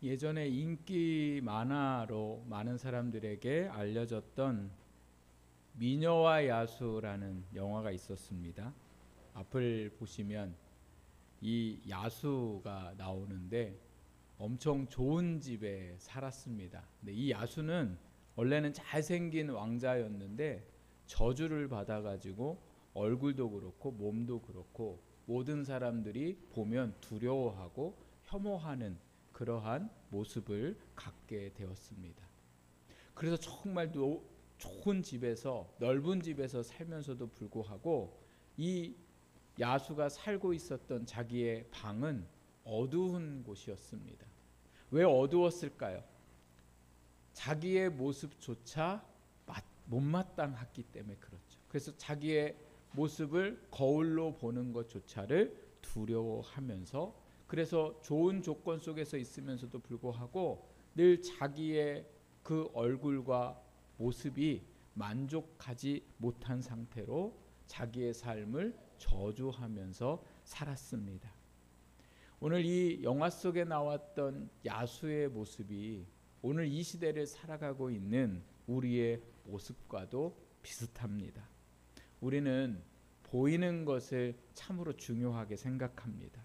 예전에 인기 만화로 많은 사람들에게 알려졌던 미녀와 야수라는 영화가 있었습니다. 앞을 보시면 이 야수가 나오는데 엄청 좋은 집에 살았습니다. 근데 이 야수는 원래는 잘생긴 왕자였는데 저주를 받아가지고 얼굴도 그렇고 몸도 그렇고 모든 사람들이 보면 두려워하고 혐오하는 그러한 모습을 갖게 되었습니다. 그래서 정말 좋은 집에서, 넓은 집에서 살면서도 불구하고 이 야수가 살고 있었던 자기의 방은 어두운 곳이었습니다. 왜 어두웠을까요? 자기의 모습조차 못마땅했기 때문에 그렇죠. 그래서 자기의 모습을 거울로 보는 것조차를 두려워하면서, 그래서 좋은 조건 속에서 있으면서도 불구하고 늘 자기의 그 얼굴과 모습이 만족하지 못한 상태로 자기의 삶을 저주하면서 살았습니다. 오늘 이 영화 속에 나왔던 야수의 모습이 오늘 이 시대를 살아가고 있는 우리의 모습과도 비슷합니다. 우리는 보이는 것을 참으로 중요하게 생각합니다.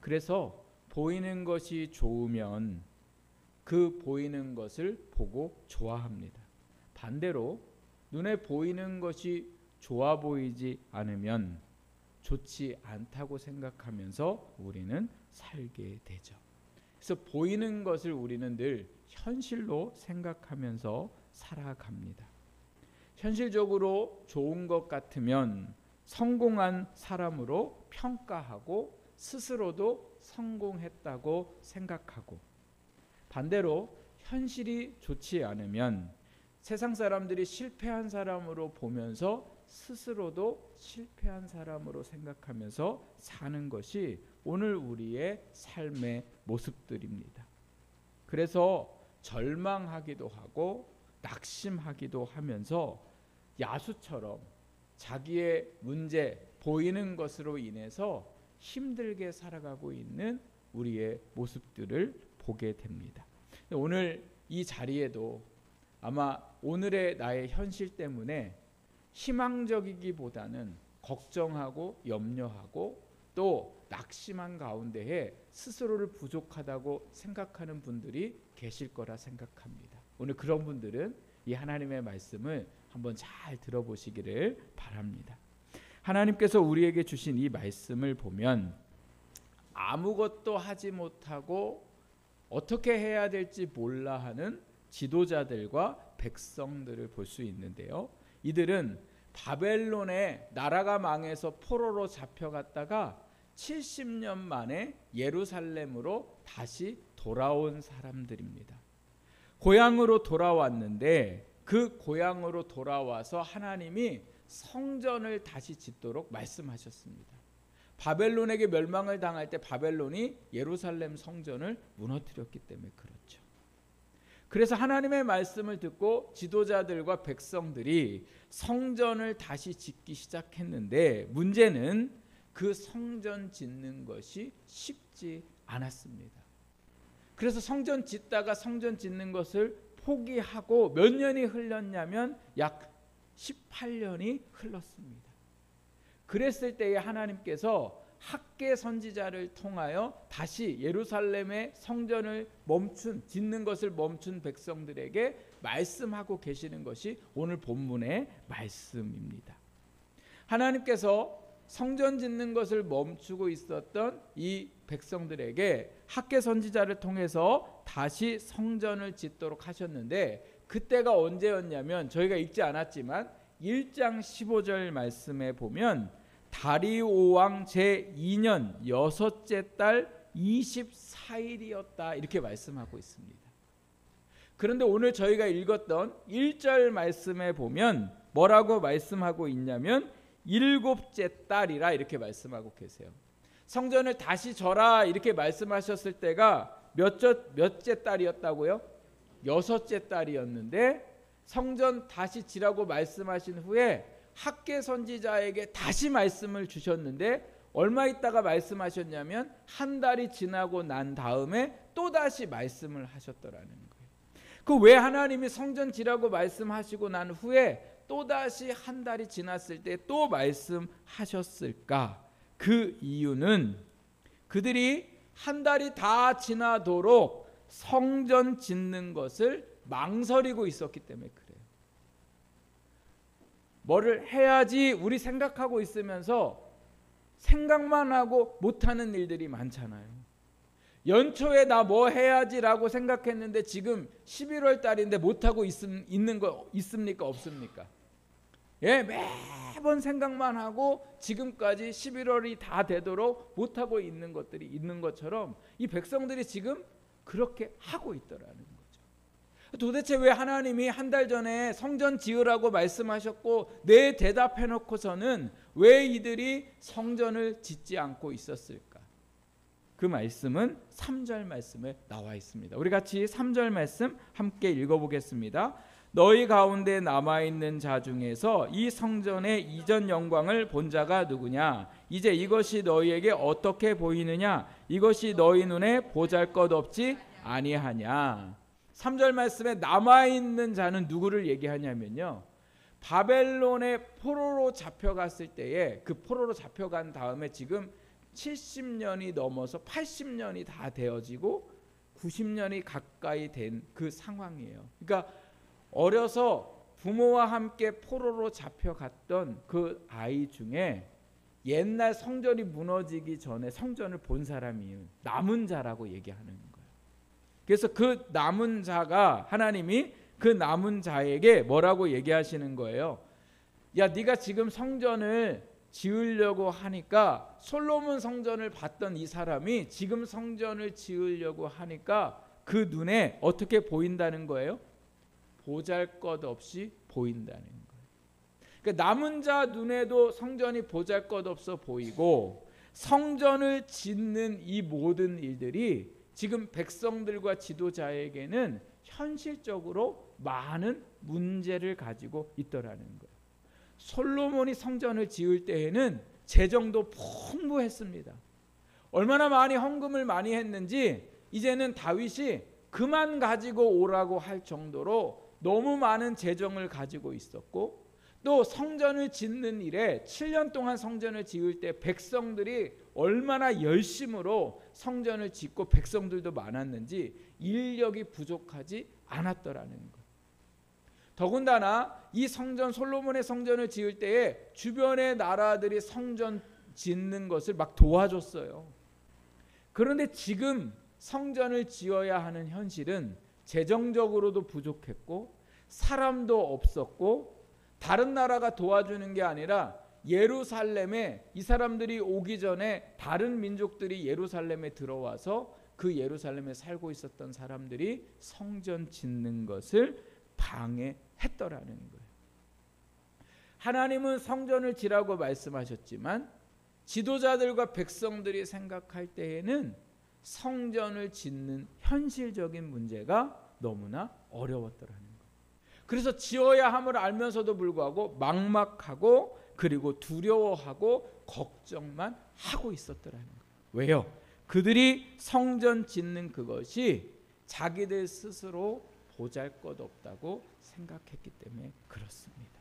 그래서 보이는 것이 좋으면 그 보이는 것을 보고 좋아합니다. 반대로 눈에 보이는 것이 좋아 보이지 않으면 좋지 않다고 생각하면서 우리는 살게 되죠. 그래서 보이는 것을 우리는 늘 현실로 생각하면서 살아갑니다. 현실적으로 좋은 것 같으면 성공한 사람으로 평가하고 스스로도 성공했다고 생각하고, 반대로 현실이 좋지 않으면 세상 사람들이 실패한 사람으로 보면서 스스로도 실패한 사람으로 생각하면서 사는 것이 오늘 우리의 삶의 모습들입니다. 그래서 절망하기도 하고 낙심하기도 하면서 야수처럼 자기의 문제, 보이는 것으로 인해서 힘들게 살아가고 있는 우리의 모습들을 보게 됩니다. 오늘 이 자리에도 아마 오늘의 나의 현실 때문에 희망적이기보다는 걱정하고 염려하고 또 낙심한 가운데에 스스로를 부족하다고 생각하는 분들이 계실 거라 생각합니다. 오늘 그런 분들은 이 하나님의 말씀을 한번 잘 들어보시기를 바랍니다. 하나님께서 우리에게 주신 이 말씀을 보면 아무것도 하지 못하고 어떻게 해야 될지 몰라 하는 지도자들과 백성들을 볼 수 있는데요. 이들은 바벨론에 나라가 망해서 포로로 잡혀갔다가 70년 만에 예루살렘으로 다시 돌아온 사람들입니다. 고향으로 돌아왔는데 그 고향으로 돌아와서 하나님이 성전을 다시 짓도록 말씀하셨습니다. 바벨론에게 멸망을 당할 때 바벨론이 예루살렘 성전을 무너뜨렸기 때문에 그렇죠. 그래서 하나님의 말씀을 듣고 지도자들과 백성들이 성전을 다시 짓기 시작했는데 문제는 그 성전 짓는 것이 쉽지 않았습니다. 그래서 성전 짓다가 성전 짓는 것을 포기하고 몇 년이 흘렀냐면 약 18년이 흘렀습니다. 그랬을 때에 하나님께서 학개 선지자를 통하여 다시 예루살렘의 성전을 짓는 것을 멈춘 백성들에게 말씀하고 계시는 것이 오늘 본문의 말씀입니다. 하나님께서 성전 짓는 것을 멈추고 있었던 이 백성들에게 학개 선지자를 통해서 다시 성전을 짓도록 하셨는데 그때가 언제였냐면 저희가 읽지 않았지만 1장 15절 말씀에 보면 다리오 왕 제2년 여섯째 달 24일이었다 이렇게 말씀하고 있습니다. 그런데 오늘 저희가 읽었던 1절 말씀에 보면 뭐라고 말씀하고 있냐면 일곱째 달이라 이렇게 말씀하고 계세요. 성전을 다시 져라 이렇게 말씀하셨을 때가 몇째 달이었다고요? 여섯째 달이었는데 성전 다시 지라고 말씀하신 후에 학개 선지자에게 다시 말씀을 주셨는데 얼마 있다가 말씀하셨냐면 한 달이 지나고 난 다음에 또다시 말씀을 하셨더라는 거예요. 그 왜 하나님이 성전 지라고 말씀하시고 난 후에 또다시 한 달이 지났을 때 또 말씀하셨을까? 그 이유는 그들이 한 달이 다 지나도록 성전 짓는 것을 망설이고 있었기 때문에 그래요. 뭐를 해야지 우리 생각하고 있으면서 생각만 하고 못하는 일들이 많잖아요. 연초에 나 뭐 해야지라고 생각했는데 지금 11월 달인데 못하고 있는 거 있습니까? 없습니까? 예, 매번 생각만 하고 지금까지 11월이 다 되도록 못하고 있는 것들이 있는 것처럼 이 백성들이 지금 그렇게 하고 있더라는 거죠. 도대체 왜 하나님이 한 달 전에 성전 지으라고 말씀하셨고 네 대답해 놓고서는 왜 이들이 성전을 짓지 않고 있었을까? 그 말씀은 3절 말씀에 나와 있습니다. 우리 같이 3절 말씀 함께 읽어보겠습니다. 너희 가운데 남아있는 자 중에서 이 성전의 이전 영광을 본 자가 누구냐? 이제 이것이 너희에게 어떻게 보이느냐? 이것이 너희 눈에 보잘것없지 아니하냐? 3절 말씀에 남아있는 자는 누구를 얘기하냐면요, 바벨론의 포로로 잡혀갔을 때에 그 포로로 잡혀간 다음에 지금 70년이 넘어서 80년이 다 되어지고 90년이 가까이 된 그 상황이에요. 그러니까 어려서 부모와 함께 포로로 잡혀갔던 그 아이 중에 옛날 성전이 무너지기 전에 성전을 본 사람이 남은 자라고 얘기하는 거예요. 그래서 그 남은 자가 하나님이 그 남은 자에게 뭐라고 얘기하시는 거예요? 야, 네가 지금 성전을 지으려고 하니까, 솔로몬 성전을 봤던 이 사람이 지금 성전을 지으려고 하니까 그 눈에 어떻게 보인다는 거예요? 보잘것없이 보인다는 거예요. 그러니까 남은 자 눈에도 성전이 보잘것없어 보이고 성전을 짓는 이 모든 일들이 지금 백성들과 지도자에게는 현실적으로 많은 문제를 가지고 있더라는 거예요. 솔로몬이 성전을 지을 때에는 재정도 풍부했습니다. 얼마나 많이 헌금을 많이 했는지 이제는 다윗이 그만 가지고 오라고 할 정도로 너무 많은 재정을 가지고 있었고, 또 성전을 짓는 일에 7년 동안 성전을 지을 때 백성들이 얼마나 열심으로 성전을 짓고 백성들도 많았는지 인력이 부족하지 않았더라는 거예요. 더군다나 이 성전, 솔로몬의 성전을 지을 때에 주변의 나라들이 성전 짓는 것을 막 도와줬어요. 그런데 지금 성전을 지어야 하는 현실은 재정적으로도 부족했고 사람도 없었고, 다른 나라가 도와주는 게 아니라 예루살렘에 이 사람들이 오기 전에 다른 민족들이 예루살렘에 들어와서 그 예루살렘에 살고 있었던 사람들이 성전 짓는 것을 방해했더라는 거예요. 하나님은 성전을 지라고 말씀하셨지만 지도자들과 백성들이 생각할 때에는 성전을 짓는 현실적인 문제가 너무나 어려웠더라는 거예요. 그래서 지어야 함을 알면서도 불구하고 막막하고 그리고 두려워하고 걱정만 하고 있었더라는 거예요. 왜요? 그들이 성전 짓는 그것이 자기들 스스로 보잘것없다고 생각했기 때문에 그렇습니다.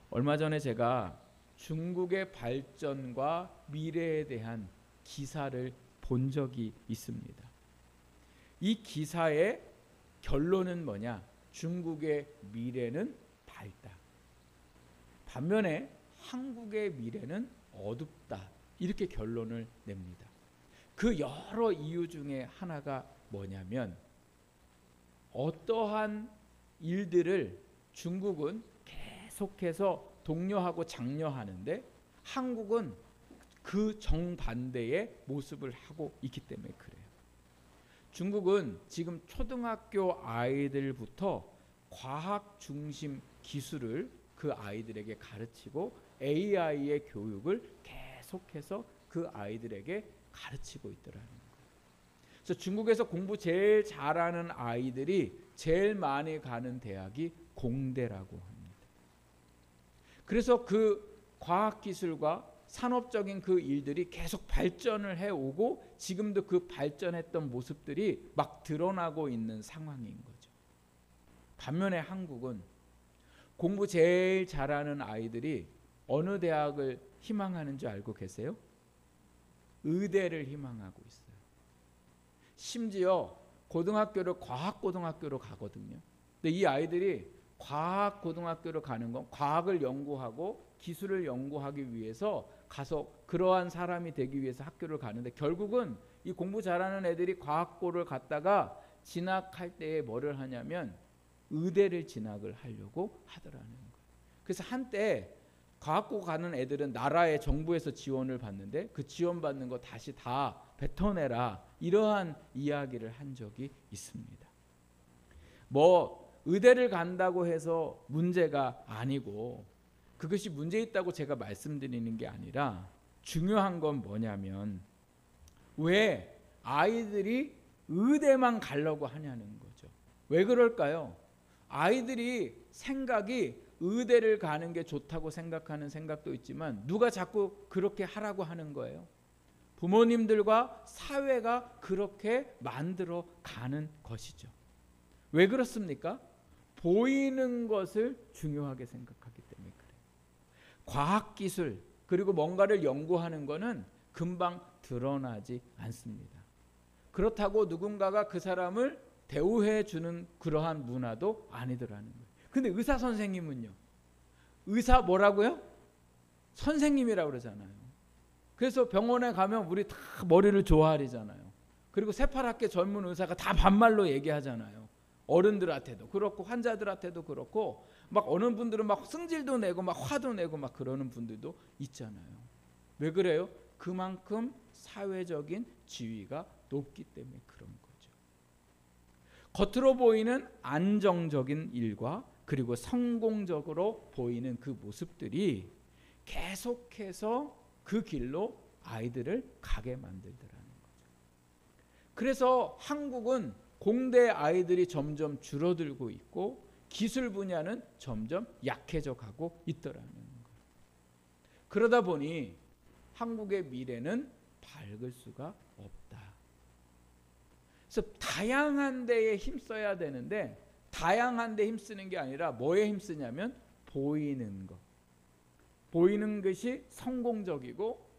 얼마 전에 제가 중국의 발전과 미래에 대한 기사를 본 적이 있습니다. 이 기사의 결론은 뭐냐? 중국의 미래는 밝다. 반면에 한국의 미래는 어둡다. 이렇게 결론을 냅니다. 그 여러 이유 중에 하나가 뭐냐면, 어떠한 일들을 중국은 계속해서 독려하고 장려하는데 한국은 그 정반대의 모습을 하고 있기 때문에 그래요. 중국은 지금 초등학교 아이들부터 과학 중심 기술을 그 아이들에게 가르치고 AI의 교육을 계속해서 그 아이들에게 가르치고 있더라는 거예요. 그래서 중국에서 공부 제일 잘하는 아이들이 제일 많이 가는 대학이 공대라고 합니다. 그래서 그 과학기술과 산업적인 그 일들이 계속 발전을 해오고 지금도 그 발전했던 모습들이 막 드러나고 있는 상황인 거죠. 반면에 한국은 공부 제일 잘하는 아이들이 어느 대학을 희망하는 줄 알고 계세요? 의대를 희망하고 있어요. 심지어 고등학교를 과학고등학교로 가거든요. 근데 이 아이들이 과학고등학교로 가는 건 과학을 연구하고 기술을 연구하기 위해서 가서 그러한 사람이 되기 위해서 학교를 가는데, 결국은 이 공부 잘하는 애들이 과학고를 갔다가 진학할 때에 뭐를 하냐면 의대를 진학을 하려고 하더라는 거예요. 그래서 한때 과학고 가는 애들은 나라의 정부에서 지원을 받는데 그 지원받는 거 다시 다 뱉어내라, 이러한 이야기를 한 적이 있습니다. 뭐 의대를 간다고 해서 문제가 아니고 그것이 문제 있다고 제가 말씀드리는 게 아니라, 중요한 건 뭐냐면 왜 아이들이 의대만 가려고 하냐는 거죠. 왜 그럴까요? 아이들이 생각이 의대를 가는 게 좋다고 생각하는 생각도 있지만 누가 자꾸 그렇게 하라고 하는 거예요? 부모님들과 사회가 그렇게 만들어 가는 것이죠. 왜 그렇습니까? 보이는 것을 중요하게 생각하기 때문에 그래요. 과학기술 그리고 뭔가를 연구하는 것은 금방 드러나지 않습니다. 그렇다고 누군가가 그 사람을 대우해 주는 그러한 문화도 아니더라는 거예요. 근데 의사 선생님은요? 의사 뭐라고요? 선생님이라고 그러잖아요. 그래서 병원에 가면 우리 다 머리를 조아리잖아요. 그리고 새파랗게 젊은 의사가 다 반말로 얘기하잖아요. 어른들한테도 그렇고 환자들한테도 그렇고, 막 어느 분들은 막 승질도 내고 막 화도 내고 막 그러는 분들도 있잖아요. 왜 그래요? 그만큼 사회적인 지위가 높기 때문에 그런 거죠. 겉으로 보이는 안정적인 일과 그리고 성공적으로 보이는 그 모습들이 계속해서 그 길로 아이들을 가게 만들더라는 거죠. 그래서 한국은 공대 아이들이 점점 줄어들고 있고 기술 분야는 점점 약해져 가고 있더라는 거예요. 그러다 보니 한국의 미래는 밝을 수가 없다. 그래서 다양한 데에 힘써야 되는데, 다양한 데 힘쓰는 게 아니라 뭐에 힘쓰냐면 보이는 것. 보이는 것이 성공적이고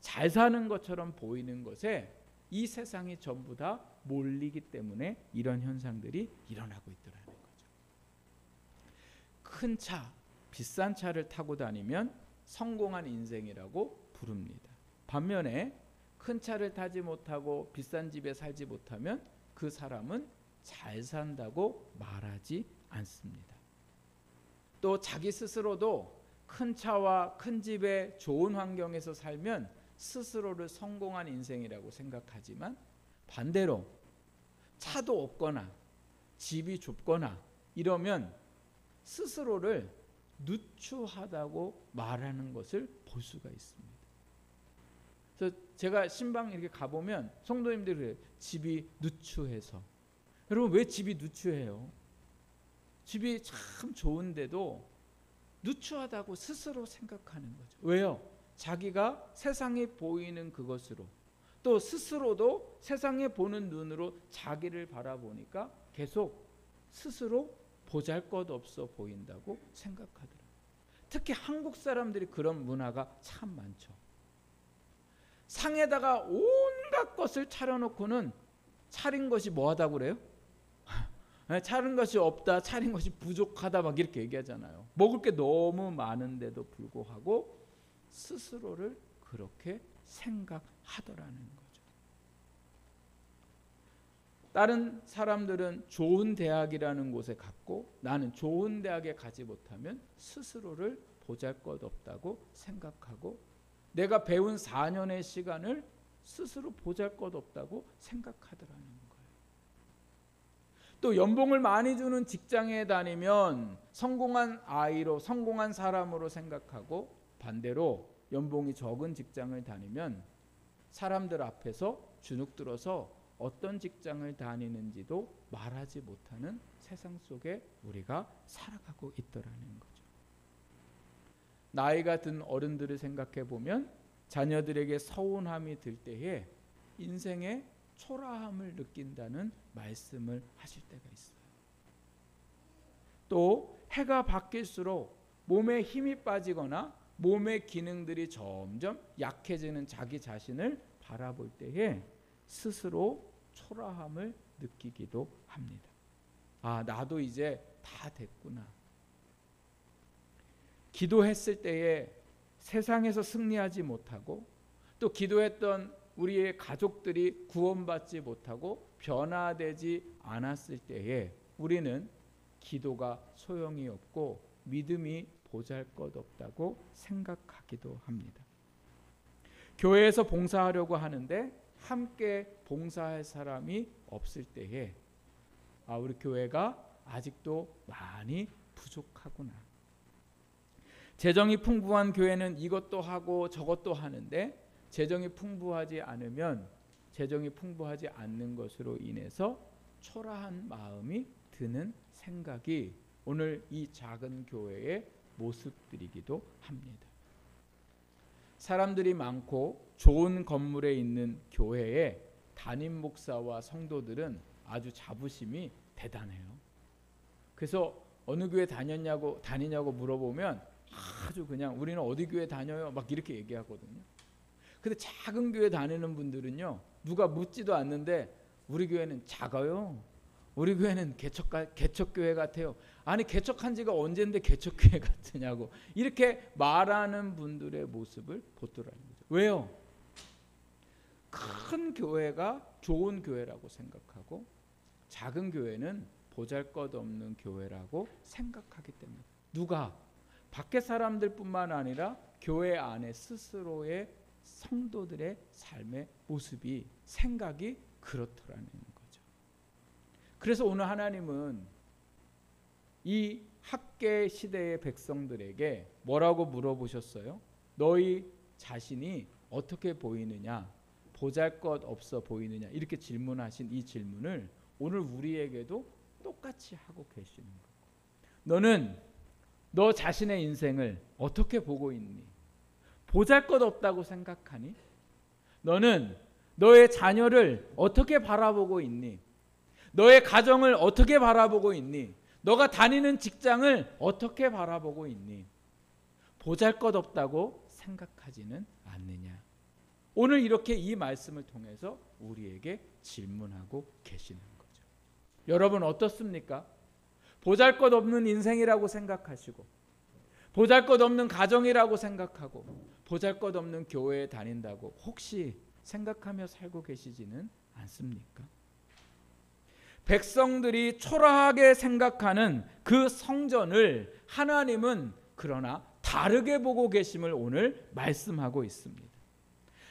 잘 사는 것처럼 보이는 것에 이 세상이 전부 다 몰리기 때문에 이런 현상들이 일어나고 있더라는 거죠. 큰 차, 비싼 차를 타고 다니면 성공한 인생이라고 부릅니다. 반면에 큰 차를 타지 못하고 비싼 집에 살지 못하면 그 사람은 잘 산다고 말하지 않습니다. 또 자기 스스로도 큰 차와 큰 집에 좋은 환경에서 살면 스스로를 성공한 인생이라고 생각하지만, 반대로 차도 없거나 집이 좁거나 이러면 스스로를 누추하다고 말하는 것을 볼 수가 있습니다. 그래서 제가 신방 이렇게 가보면 성도님들이 그래요. 집이 누추해서. 여러분, 왜 집이 누추해요? 집이 참 좋은데도 누추하다고 스스로 생각하는 거죠. 왜요? 자기가 세상에 보이는 그것으로, 또 스스로도 세상에 보는 눈으로 자기를 바라보니까 계속 스스로 보잘것없어 보인다고 생각하더라고요. 특히 한국 사람들이 그런 문화가 참 많죠. 상에다가 온갖 것을 차려놓고는 차린 것이 뭐하다고 그래요? 차린 것이 없다, 차린 것이 부족하다 막 이렇게 얘기하잖아요. 먹을 게 너무 많은데도 불구하고 스스로를 그렇게 생각하더라는 거죠. 다른 사람들은 좋은 대학이라는 곳에 갔고 나는 좋은 대학에 가지 못하면 스스로를 보잘것없다고 생각하고, 내가 배운 4년의 시간을 스스로 보잘것없다고 생각하더라는 거예요. 또 연봉을 많이 주는 직장에 다니면 성공한 아이로, 성공한 사람으로 생각하고, 반대로 연봉이 적은 직장을 다니면 사람들 앞에서 주눅들어서 어떤 직장을 다니는지도 말하지 못하는 세상 속에 우리가 살아가고 있더라는 거죠. 나이가 든 어른들을 생각해 보면 자녀들에게 서운함이 들 때에 인생의 초라함을 느낀다는 말씀을 하실 때가 있어요. 또 해가 바뀔수록 몸에 힘이 빠지거나 몸의 기능들이 점점 약해지는 자기 자신을 바라볼 때에 스스로 초라함을 느끼기도 합니다. 아, 나도 이제 다 됐구나. 기도했을 때에 세상에서 승리하지 못하고 또 기도했던 우리의 가족들이 구원받지 못하고 변화되지 않았을 때에 우리는 기도가 소용이 없고 믿음이 보잘것없다고 생각하기도 합니다. 교회에서 봉사하려고 하는데 함께 봉사할 사람이 없을 때에 우리 교회가 아직도 많이 부족하구나. 재정이 풍부한 교회는 이것도 하고 저것도 하는데 재정이 풍부하지 않으면 재정이 풍부하지 않는 것으로 인해서 초라한 마음이 드는 생각이 오늘 이 작은 교회의 모습들이기도 합니다. 사람들이 많고 좋은 건물에 있는 교회에 담임 목사와 성도들은 아주 자부심이 대단해요. 그래서 어느 교회 다니냐고 물어보면 아주 그냥 우리는 어디 교회 다녀요 막 이렇게 얘기하거든요. 근데 작은 교회 다니는 분들은요, 누가 묻지도 않는데 우리 교회는 작아요. 우리 교회는 개척교회 같아요. 아니 개척한 지가 언젠데 개척교회 같으냐고 이렇게 말하는 분들의 모습을 보더라는 거죠. 왜요? 큰 교회가 좋은 교회라고 생각하고 작은 교회는 보잘것없는 교회라고 생각하기 때문에 누가? 밖에 사람들뿐만 아니라 교회 안에 스스로의 성도들의 삶의 모습이 생각이 그렇더라는 거죠. 그래서 오늘 하나님은 이 학계 시대의 백성들에게 뭐라고 물어보셨어요? 너희 자신이 어떻게 보이느냐? 보잘것없어 보이느냐? 이렇게 질문하신 이 질문을 오늘 우리에게도 똑같이 하고 계시는 거예요. 너는 너 자신의 인생을 어떻게 보고 있니? 보잘것없다고 생각하니? 너는 너의 자녀를 어떻게 바라보고 있니? 너의 가정을 어떻게 바라보고 있니? 너가 다니는 직장을 어떻게 바라보고 있니? 보잘것없다고 생각하지는 않느냐? 오늘 이렇게 이 말씀을 통해서 우리에게 질문하고 계시는 거죠. 여러분 어떻습니까? 보잘것없는 인생이라고 생각하시고 보잘것없는 가정이라고 생각하고 보잘것없는 교회에 다닌다고 혹시 생각하며 살고 계시지는 않습니까? 백성들이 초라하게 생각하는 그 성전을 하나님은 그러나 다르게 보고 계심을 오늘 말씀하고 있습니다.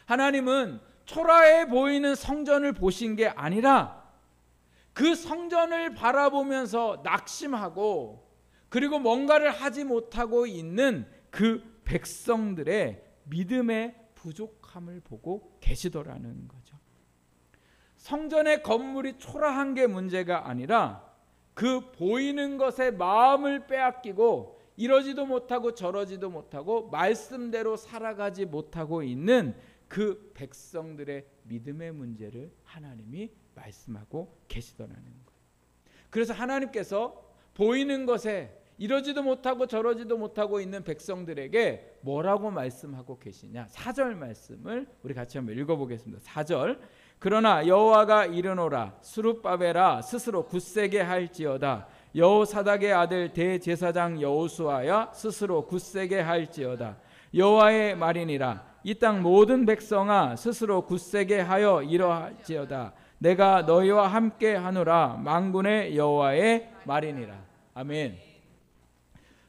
하나님은 초라해 보이는 성전을 보신 게 아니라 그 성전을 바라보면서 낙심하고 그리고 뭔가를 하지 못하고 있는 그 백성들의 믿음의 부족함을 보고 계시더라는 거죠. 성전의 건물이 초라한 게 문제가 아니라 그 보이는 것에 마음을 빼앗기고 이러지도 못하고 저러지도 못하고 말씀대로 살아가지 못하고 있는 그 백성들의 믿음의 문제를 하나님이 말씀하고 계시더라는 거예요. 그래서 하나님께서 보이는 것에 이러지도 못하고 저러지도 못하고 있는 백성들에게 뭐라고 말씀하고 계시냐? 4절 말씀을 우리 같이 한번 읽어보겠습니다. 4절 그러나 여호와가 이르노라 스룹바벨아 스스로 굳세게 할지어다 여호사닥의 아들 대제사장 여호수아야 스스로 굳세게 할지어다 여호와의 말이니라 이 땅 모든 백성아 스스로 굳세게 하여 이러할지어다 내가 너희와 함께 하노라 만군의 여호와의 말이니라. 아멘.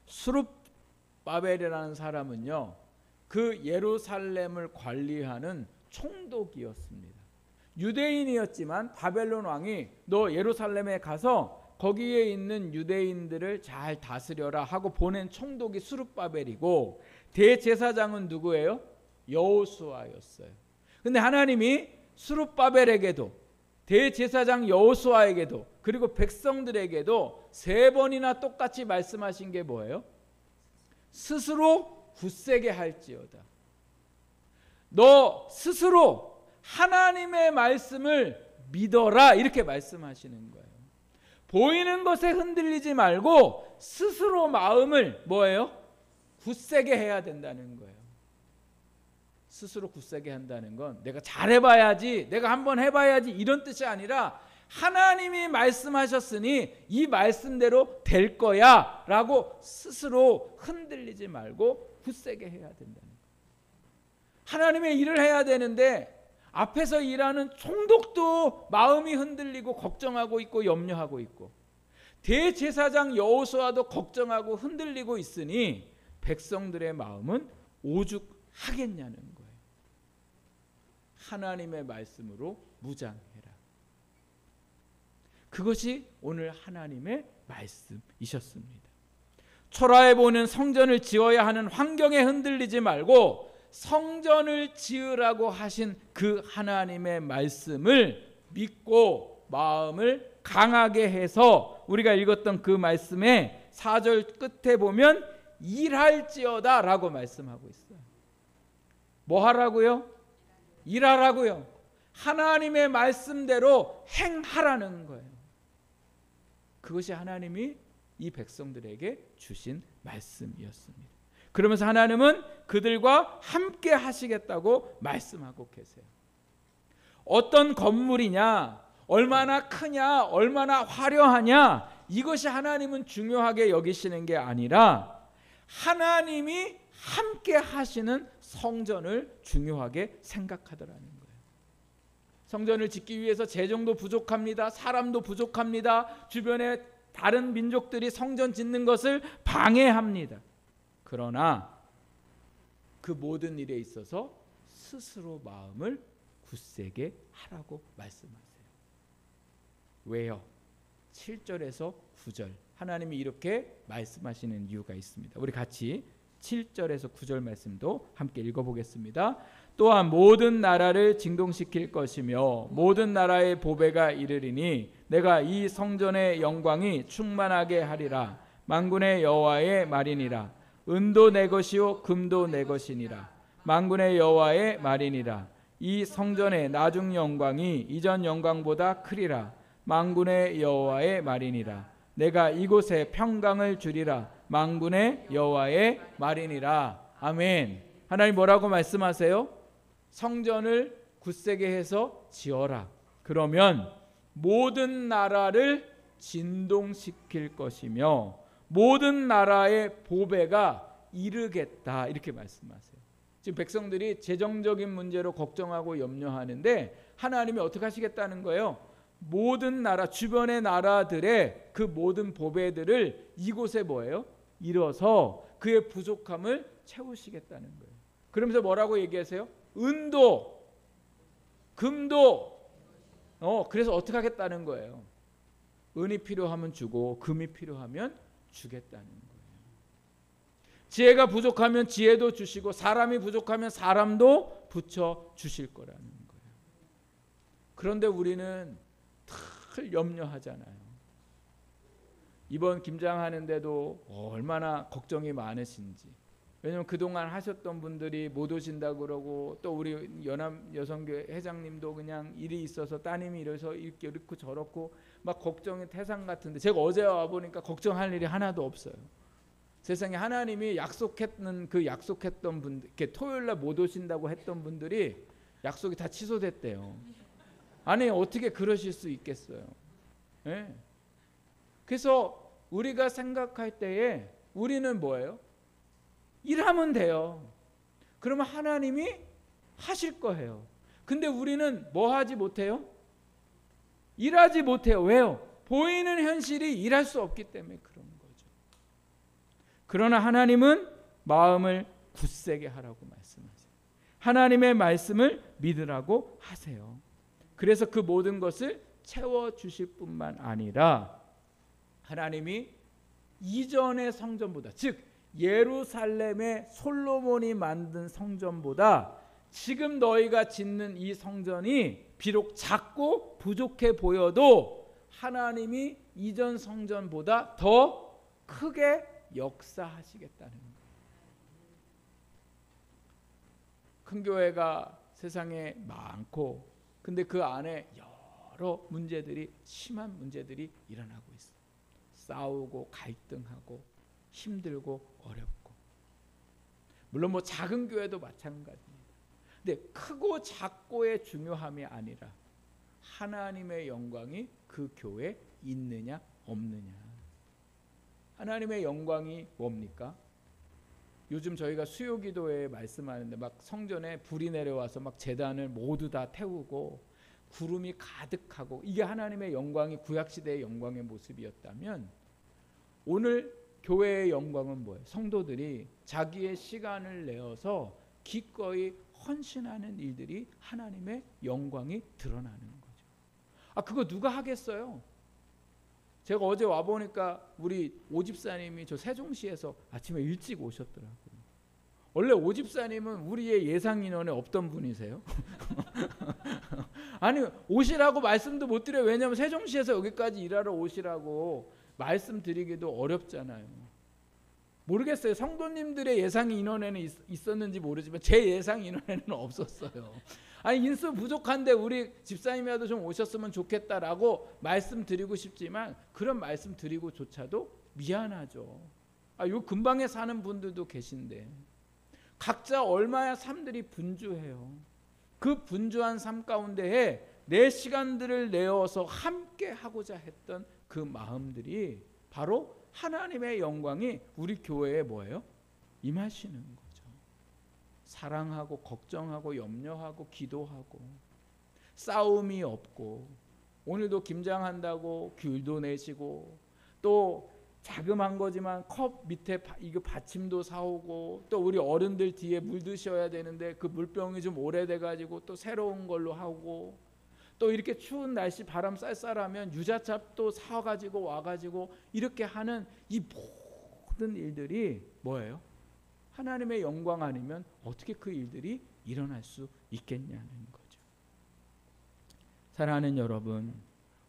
스룹바벨이라는 사람은요 그 예루살렘을 관리하는 총독이었습니다. 유대인이었지만 바벨론 왕이 너 예루살렘에 가서 거기에 있는 유대인들을 잘 다스려라 하고 보낸 총독이 스룹바벨이고 대제사장은 누구예요? 여호수아였어요. 근데 하나님이 스룹바벨에게도 대제사장 여호수아에게도 그리고 백성들에게도 3번이나 똑같이 말씀하신 게 뭐예요? 스스로 굳세게 할지어다. 너 스스로 하나님의 말씀을 믿어라, 이렇게 말씀하시는 거예요. 보이는 것에 흔들리지 말고 스스로 마음을 뭐예요? 굳세게 해야 된다는 거예요. 스스로 굳세게 한다는 건 내가 잘해봐야지, 내가 한번 해봐야지 이런 뜻이 아니라 하나님이 말씀하셨으니 이 말씀대로 될 거야 라고 스스로 흔들리지 말고 굳세게 해야 된다는 거예요. 하나님의 일을 해야 되는데 앞에서 일하는 총독도 마음이 흔들리고 걱정하고 있고 염려하고 있고, 대제사장 여호수아도 걱정하고 흔들리고 있으니 백성들의 마음은 오죽하겠냐는 거예요. 하나님의 말씀으로 무장해라. 그것이 오늘 하나님의 말씀이셨습니다. 초라해 보이는 성전을 지어야 하는 환경에 흔들리지 말고 성전을 지으라고 하신 그 하나님의 말씀을 믿고 마음을 강하게 해서, 우리가 읽었던 그 말씀의 4절 끝에 보면 일할지어다 라고 말씀하고 있어요. 뭐 하라고요? 일하라고요. 하나님의 말씀대로 행하라는 거예요. 그것이 하나님이 이 백성들에게 주신 말씀이었습니다. 그러면서 하나님은 그들과 함께 하시겠다고 말씀하고 계세요. 어떤 건물이냐, 얼마나 크냐, 얼마나 화려하냐, 이것이 하나님은 중요하게 여기시는 게 아니라 하나님이 함께 하시는 성전을 중요하게 생각하더라는 거예요. 성전을 짓기 위해서 재정도 부족합니다. 사람도 부족합니다. 주변에 다른 민족들이 성전 짓는 것을 방해합니다. 그러나 그 모든 일에 있어서 스스로 마음을 굳세게 하라고 말씀하세요. 왜요? 7절에서 9절 하나님이 이렇게 말씀하시는 이유가 있습니다. 우리 같이 7절에서 9절 말씀도 함께 읽어보겠습니다. 또한 모든 나라를 진동시킬 것이며 모든 나라의 보배가 이르리니 내가 이 성전의 영광이 충만하게 하리라. 만군의 여호와의 말이니라. 은도 내 것이요 금도 내 것이니라. 만군의 여호와의 말이니라. 이 성전의 나중 영광이 이전 영광보다 크리라. 만군의 여호와의 말이니라. 내가 이곳에 평강을 주리라. 만군의 여호와의 말이니라. 아멘. 하나님 뭐라고 말씀하세요? 성전을 굳세게 해서 지어라. 그러면 모든 나라를 진동시킬 것이며 모든 나라의 보배가 이르겠다, 이렇게 말씀하세요. 지금 백성들이 재정적인 문제로 걱정하고 염려하는데 하나님이 어떻게 하시겠다는 거예요? 모든 나라, 주변의 나라들의 그 모든 보배들을 이곳에 뭐예요? 이뤄서 그의 부족함을 채우시겠다는 거예요. 그러면서 뭐라고 얘기하세요? 은도, 금도, 그래서 어떻게 하겠다는 거예요? 은이 필요하면 주고 금이 필요하면 주겠다는 거예요. 지혜가 부족하면 지혜도 주시고 사람이 부족하면 사람도 붙여 주실 거라는 거예요. 그런데 우리는 늘 염려하잖아요. 이번 김장하는데도 얼마나 걱정이 많으신지. 왜냐하면 그동안 하셨던 분들이 못 오신다고 그러고, 또 우리 연합 여성교회 회장님도 그냥 일이 있어서 따님이 이래서 이렇고 저렇고 막 걱정이 태산 같은데, 제가 어제 와보니까 걱정할 일이 하나도 없어요. 세상에 하나님이 약속했던 분들, 이렇게 토요일날 못 오신다고 했던 분들이 약속이 다 취소됐대요. 아니 어떻게 그러실 수 있겠어요? 네. 그래서 우리가 생각할 때에 우리는 뭐예요? 일하면 돼요. 그러면 하나님이 하실 거예요. 근데 우리는 뭐 하지 못해요? 일하지 못해요. 왜요? 보이는 현실이 일할 수 없기 때문에 그런 거죠. 그러나 하나님은 마음을 굳세게 하라고 말씀하세요. 하나님의 말씀을 믿으라고 하세요. 그래서 그 모든 것을 채워주실 뿐만 아니라 하나님이 이전의 성전보다, 즉 예루살렘의 솔로몬이 만든 성전보다 지금 너희가 짓는 이 성전이 비록 작고 부족해 보여도 하나님이 이전 성전보다 더 크게 역사하시겠다는 거예요. 큰 교회가 세상에 많고, 근데 그 안에 여러 문제들이, 심한 문제들이 일어나고 있어요. 싸우고 갈등하고 힘들고 어렵고. 물론 뭐 작은 교회도 마찬가지입니다. 근데 크고 작고의 중요함이 아니라 하나님의 영광이 그 교회에 있느냐 없느냐. 하나님의 영광이 뭡니까? 요즘 저희가 수요기도에 말씀하는데 막 성전에 불이 내려와서 막 제단을 모두 다 태우고 구름이 가득하고, 이게 하나님의 영광이 구약시대의 영광의 모습이었다면, 오늘 교회의 영광은 뭐예요? 성도들이 자기의 시간을 내어서 기꺼이 헌신하는 일들이 하나님의 영광이 드러나는 거죠. 그거 누가 하겠어요? 제가 어제 와보니까 우리 오집사님이 저 세종시에서 아침에 일찍 오셨더라고요. 원래 오집사님은 우리의 예상 인원에 없던 분이세요. 아니, 오시라고 말씀도 못 드려요. 왜냐하면 세종시에서 여기까지 일하러 오시라고 말씀드리기도 어렵잖아요. 모르겠어요. 성도님들의 예상 인원에는 있었는지 모르지만 제 예상 인원에는 없었어요. 아니, 인수 부족한데 우리 집사님이라도 좀 오셨으면 좋겠다라고 말씀드리고 싶지만, 그런 말씀드리고조차도 미안하죠. 요 근방에 사는 분들도 계신데 각자 얼마야 삶들이 분주해요. 그 분주한 삶 가운데에 내 시간들을 내어서 함께 하고자 했던 그 마음들이 바로 하나님의 영광이 우리 교회에 뭐예요? 임하시는 거죠. 사랑하고 걱정하고 염려하고 기도하고 싸움이 없고, 오늘도 김장한다고 귤도 내시고, 또 자그만 거지만 컵 밑에 이거 받침도 사오고, 또 우리 어른들 뒤에 물 드셔야 되는데 그 물병이 좀 오래돼 가지고 또 새로운 걸로 하고, 또 이렇게 추운 날씨 바람 쌀쌀하면 유자차도 사가지고 와가지고 이렇게 하는 이 모든 일들이 뭐예요? 하나님의 영광 아니면 어떻게 그 일들이 일어날 수 있겠냐는 거죠. 사랑하는 여러분,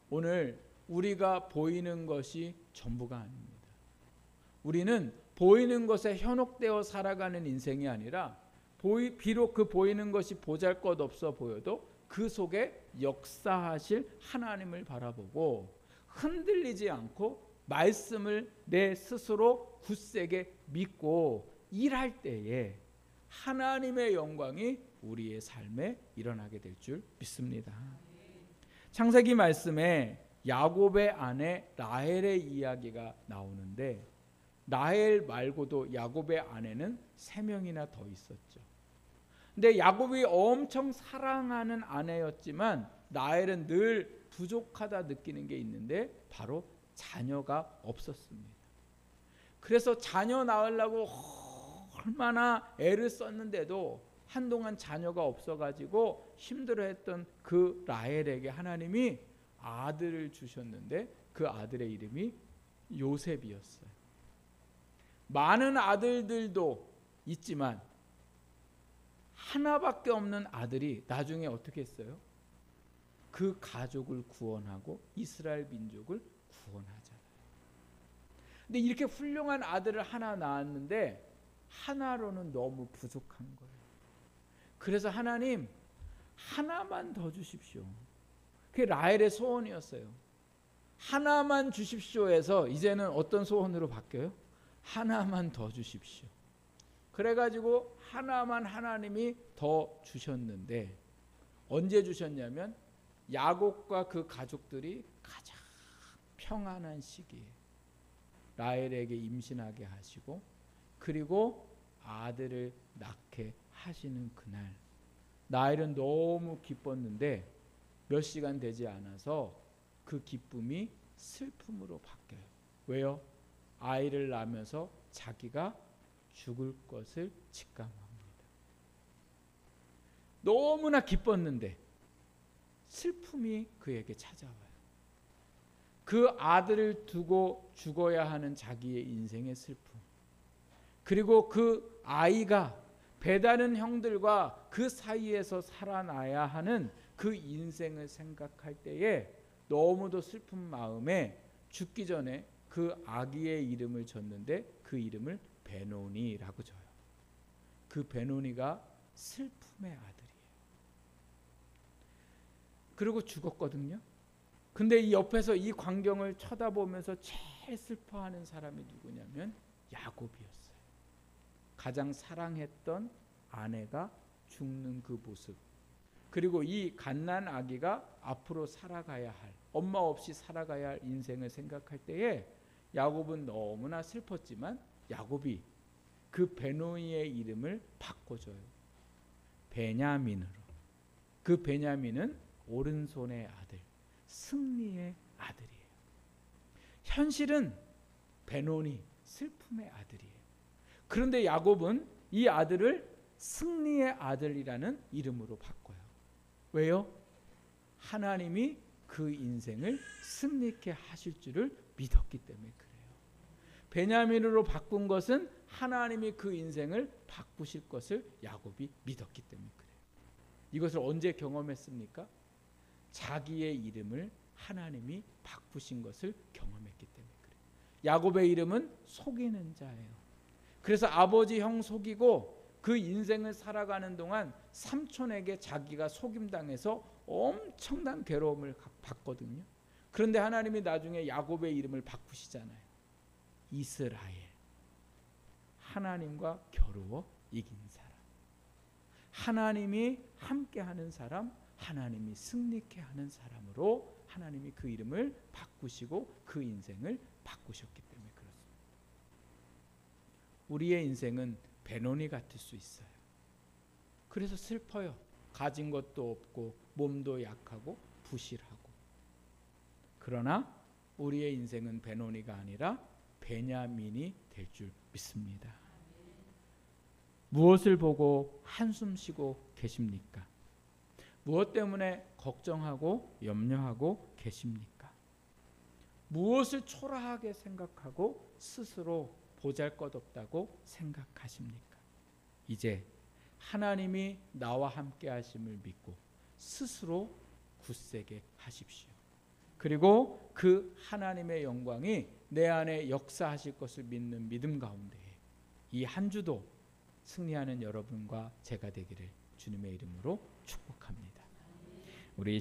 오늘 우리가 보이는 것이 전부가 아닙니다. 우리는 보이는 것에 현혹되어 살아가는 인생이 아니라, 비록 그 보이는 것이 보잘것없어 보여도 그 속에 역사하실 하나님을 바라보고 흔들리지 않고 말씀을 내 스스로 굳세게 믿고 일할 때에 하나님의 영광이 우리의 삶에 일어나게 될 줄 믿습니다. 창세기 말씀에 야곱의 아내 라헬의 이야기가 나오는데, 라헬 말고도 야곱의 아내는 3명이나 더 있었죠. 근데 야곱이 엄청 사랑하는 아내였지만 라헬은 늘 부족하다 느끼는 게 있는데, 바로 자녀가 없었습니다. 그래서 자녀 낳으려고 얼마나 애를 썼는데도 한동안 자녀가 없어가지고 힘들어했던 그 라헬에게 하나님이 아들을 주셨는데, 그 아들의 이름이 요셉이었어요. 많은 아들들도 있지만 하나밖에 없는 아들이 나중에 어떻게 했어요? 그 가족을 구원하고 이스라엘 민족을 구원하잖아요. 근데 이렇게 훌륭한 아들을 하나 낳았는데 하나로는 너무 부족한 거예요. 그래서 하나님, 하나만 더 주십시오. 그게 라헬의 소원이었어요. 하나만 주십시오 해서 이제는 어떤 소원으로 바뀌어요? 하나만 더 주십시오. 그래가지고 하나만 하나님이 더 주셨는데, 언제 주셨냐면 야곱과 그 가족들이 가장 평안한 시기에 라헬에게 임신하게 하시고, 그리고 아들을 낳게 하시는 그날, 라헬은 너무 기뻤는데 몇 시간 되지 않아서 그 기쁨이 슬픔으로 바뀌어요. 왜요? 아이를 낳으면서 자기가 죽을 것을 직감합니다. 너무나 기뻤는데 슬픔이 그에게 찾아와요. 그 아들을 두고 죽어야 하는 자기의 인생의 슬픔, 그리고 그 아이가 배다른 형들과 그 사이에서 살아나야 하는 그 인생을 생각할 때에 너무도 슬픈 마음에 죽기 전에 그 아기의 이름을 줬는데 그 이름을 베노니라고 줘요. 그 베노니가 슬픔의 아들이에요. 그리고 죽었거든요. 근데 이 옆에서 이 광경을 쳐다보면서 제일 슬퍼하는 사람이 누구냐면 야곱이었어요. 가장 사랑했던 아내가 죽는 그 모습, 그리고 이 갓난 아기가 앞으로 살아가야 할, 엄마 없이 살아가야 할 인생을 생각할 때에 야곱은 너무나 슬펐지만 야곱이 그 베노이의 이름을 바꿔줘요. 베냐민으로. 그 베냐민은 오른손의 아들, 승리의 아들이에요. 현실은 베노니, 슬픔의 아들이에요. 그런데 야곱은 이 아들을 승리의 아들이라는 이름으로 바꿔요. 왜요? 하나님이 그 인생을 승리케 하실 줄을 믿었기 때문에 그래요. 베냐민으로 바꾼 것은 하나님이 그 인생을 바꾸실 것을 야곱이 믿었기 때문에 그래요. 이것을 언제 경험했습니까? 자기의 이름을 하나님이 바꾸신 것을 경험했기 때문에 그래요. 야곱의 이름은 속이는 자예요. 그래서 아버지 형 속이고 그 인생을 살아가는 동안 삼촌에게 자기가 속임당해서 엄청난 괴로움을 받거든요. 그런데 하나님이 나중에 야곱의 이름을 바꾸시잖아요. 이스라엘. 하나님과 겨루어 이긴 사람. 하나님이 함께하는 사람, 하나님이 승리케 하는 사람으로 하나님이 그 이름을 바꾸시고 그 인생을 바꾸셨기 때문에 그렇습니다. 우리의 인생은 베노니 같을 수 있어요. 그래서 슬퍼요. 가진 것도 없고 몸도 약하고 부실하고. 그러나 우리의 인생은 베노니가 아니라 베냐민이 될 줄 믿습니다. 무엇을 보고 한숨 쉬고 계십니까? 무엇 때문에 걱정하고 염려하고 계십니까? 무엇을 초라하게 생각하고 스스로 보잘것없다고 생각하십니까? 이제 하나님이 나와 함께 하심을 믿고 스스로 굳세게 하십시오. 그리고 그 하나님의 영광이 내 안에 역사하실 것을 믿는 믿음 가운데 이 한 주도 승리하는 여러분과 제가 되기를 주님의 이름으로 축복합니다. 우리